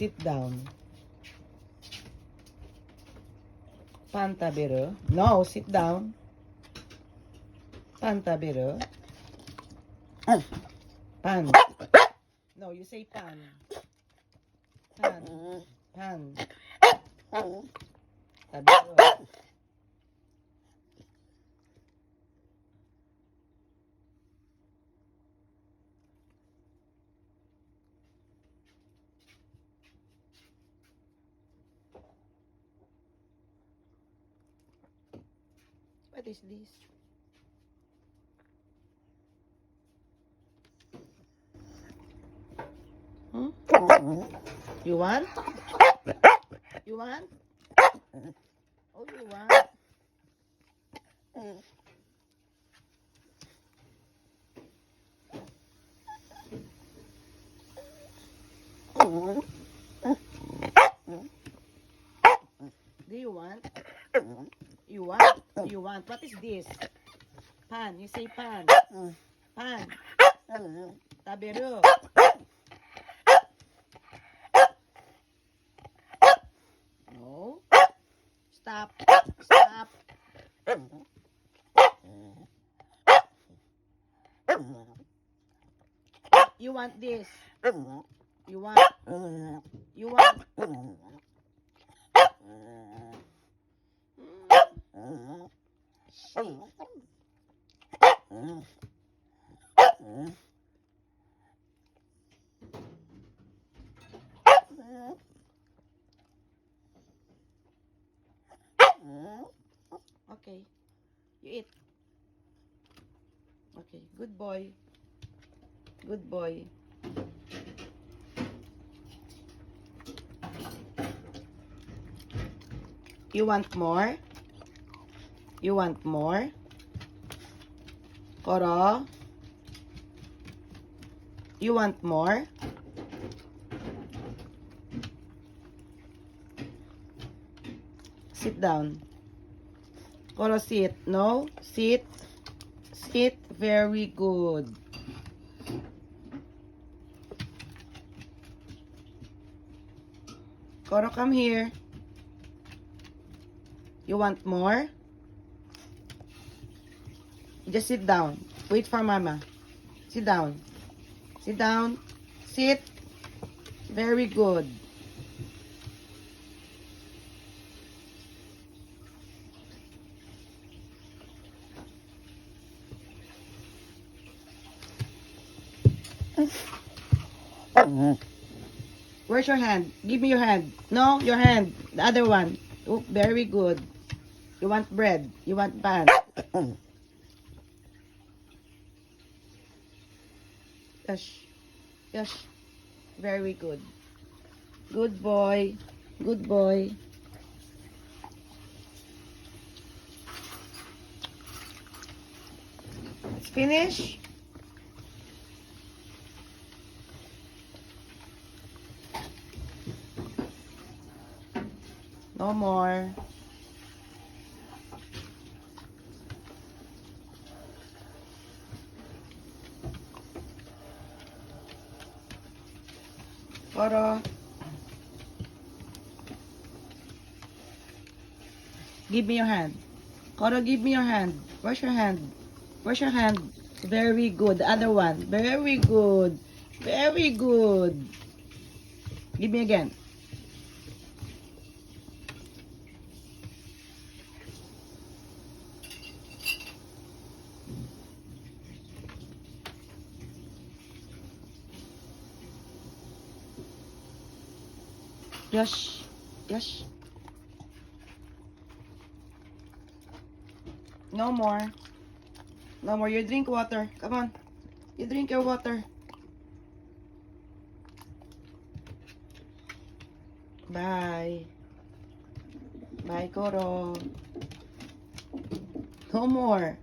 Sit down. Pantabiro. No, sit down. Pantabiro. Pan. No, you say pan. Pan. Pan. Tabiro. What is this? Hmm? You want? You want? Oh, you want? Do you want? You want? You want? What is this? Pan. You say pan. Pan. Tabero. No. Stop. Stop. You want this? You want? You want? Okay. You eat. Okay. Good boy. Good boy. You want more? You want more? Koro? You want more? Sit down. Koro, sit. No? Sit. Sit. Very good. Koro, come here. You want more? Just sit down. Wait for mama. Sit down. Sit down. Sit. Very good. Where's your hand? Give me your hand. No, your hand. The other one. Oh, very good. You want bread. You want pan. Yes. Yes. Very good. Good boy. Good boy. It's finished. No more. Koro. Give me your hand. Koro, give me your hand. Where's your hand? Where's your hand? Very good. The other one. Very good. Very good. Give me again. Yes. Yes. No more. No more. You drink water. Come on. You drink your water. Bye. Bye, Koro. No more.